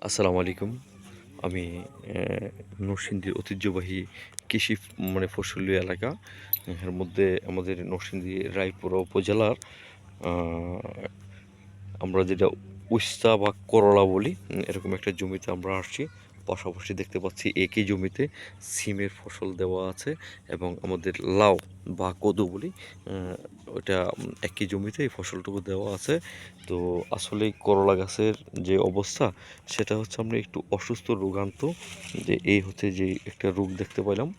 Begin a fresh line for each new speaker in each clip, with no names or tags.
আসসালামু আলাইকুম। আমি নরসিংদীর ঐতিহ্যবাহী কৃষি ফসলি এলাকা। এর মধ্যে আমাদের নরসিংদী রায়পুরা উপজেলার আ আমরা যেটা উস্তা বা করলা বলি, এরকম একটা জমিতে আমরা আসছি। পাশাপাশি দেখতে পাচ্ছি একই জমিতে সিমের ফসল দেওয়া আছে এবং আমাদের লাউ বা কদু বলি, ওটা একই জমিতে এই ফসলটুকু দেওয়া আছে। তো আসলেই করলা গাছের যে অবস্থা, সেটা হচ্ছে আমরা একটু অসুস্থ রোগাক্রান্ত। যে এই হচ্ছে যে একটা রোগ দেখতে পেলাম।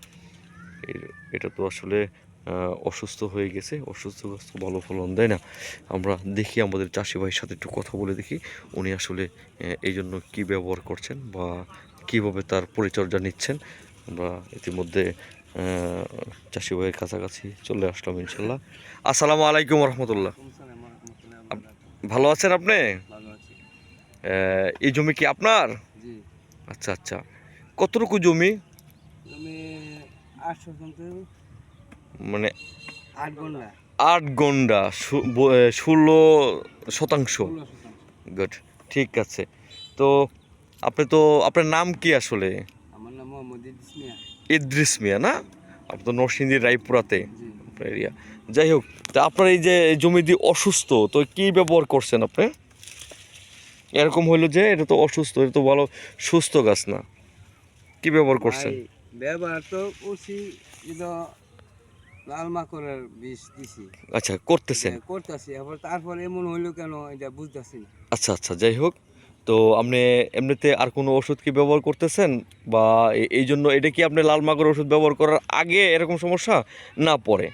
এটা তো আসলে অসুস্থ হয়ে গেছে। অসুস্থ গাছ তো ভালো ফলন দেয় না। আমরা দেখি আমাদের চাষি ভাইয়ের সাথে একটু কথা বলে দেখি উনি আসলে এই জন্য কী ব্যবহার করছেন বা কীভাবে তার পরিচর্যা নিচ্ছেন। আমরা ইতিমধ্যে চাষি ভাইয়ের কাছাকাছি চলে আসলাম ইনশাল্লাহ। আসসালামু আলাইকুম রহমতুল্লাহ। ভালো আছেন আপনি? এই জমি কি আপনার? আচ্ছা আচ্ছা, কতটুকু জমি? মানে 8 গন্ডা, 16 শতাংশ। গুড, ঠিক আছে। তো আপনার নাম কি আসলে?
আমার নাম মোহাম্মদ ইদ্রিস মিয়া।
ইদ্রিস মিয়া না? আপনি তো নরসিংদীর রায়পুরাতে আপনার এরিয়া। যাই হোক, তা আপনার এই যে জমি দিয়ে অসুস্থ, তো কি ব্যবহার করছেন আপনি? এরকম হইলো যে এটা তো অসুস্থ, এটা তো ভালো সুস্থ গাছ না, কি ব্যবহার করছেন?
ব্যবহার তো করছি, লাল মাকড়ের বিষ দিছি।
আচ্ছা, করতেছেন?
করতেছি, তারপর এমন হইলো কেন এটা বুঝতেছি না।
আচ্ছা আচ্ছা, যাই হোক। তো আপনি এমনিতে আর কোনো ওষুধ কি ব্যবহার করতেছেন, বা এই জন্য এটা কি আপনি লাল মাকড় ওষুধ ব্যবহার করার আগে এরকম সমস্যা, না পরে?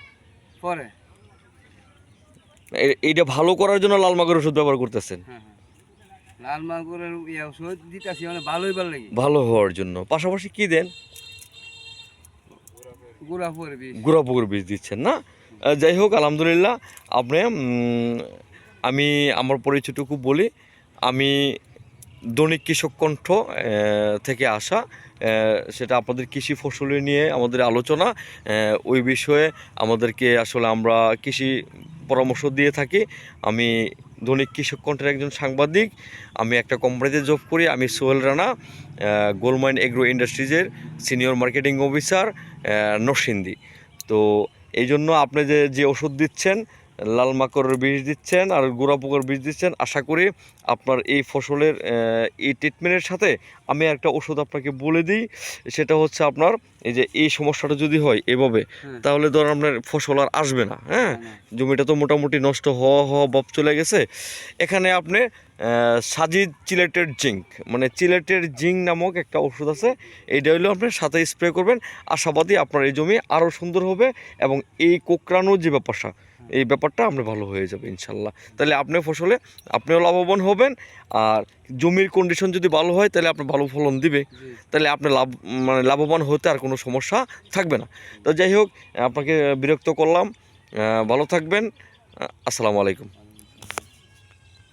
পরে
এইটা ভালো করার জন্য লাল মাকড় ওষুধ ব্যবহার করতেছেন?
হ্যাঁ হ্যাঁ, লাল মাকড়ের ওষুধ দিতেছি, মানে ভালোই ভালো লাগে।
ভালো হওয়ার জন্য পাশাপাশি কি দেন? গুঁড়া পুকুর বীজ দিচ্ছেন না? যাই হোক, আলহামদুলিল্লাহ। আপনি আমি আমার পরিচয়টুকু বলি। আমি দৈনিক কৃষক কণ্ঠ থেকে আসা, সেটা আপনাদের কৃষি ফসল নিয়ে আমাদের আলোচনা। ওই বিষয়ে আমাদেরকে আসলে আমরা কৃষি পরামর্শ দিয়ে থাকি। আমি দৈনিক কৃষক কণ্ঠের একজন সাংবাদিক। আমি একটা কোম্পানিতে জব করি। আমি সোহেল রানা, গোল্ডমাইন এগ্রো ইন্ডাস্ট্রিজের সিনিয়র মার্কেটিং অফিসার, নরসিংদী। তো এই জন্য আপনি যে ওষুধ দিচ্ছেন, লাল মাকড়ের বীজ দিচ্ছেন আর গোড়া পোকার বীজ দিচ্ছেন, আশা করি আপনার এই ফসলের এই ট্রিটমেন্টের সাথে আমি একটা ওষুধ আপনাকে বলে দিই। সেটা হচ্ছে আপনার এই যে এই সমস্যাটা যদি হয় এভাবে, তাহলে ধর আপনার ফসল আর আসবে না। হ্যাঁ, জমিটা তো মোটামুটি নষ্ট হওয়া ভাব চলে গেছে। এখানে আপনি সাজিদ চিলেটেড জিঙ্ক, মানে চিলেটেড জিঙ্ক নামক একটা ওষুধ আছে। এইটা হইলেও আপনার সাথে স্প্রে করবেন। আশাবাদী আপনার এই জমি আরও সুন্দর হবে এবং এই কোঁকড়ানোর যে ব্যাপারটা, এই ব্যাপারটা আপনার ভালো হয়ে যাবে ইনশাল্লাহ। তাহলে আপনি ফসলে আপনিও লাভবান হবেন, আর জমির কন্ডিশন যদি ভালো হয় তাহলে আপনার ভালো ফলন দিবে। তাহলে আপনি লাভবান হতে আর কোনো সমস্যা থাকবে না। তো যাই হোক, আপনাকে বিরক্ত করলাম। ভালো থাকবেন। আসসালামু আলাইকুম।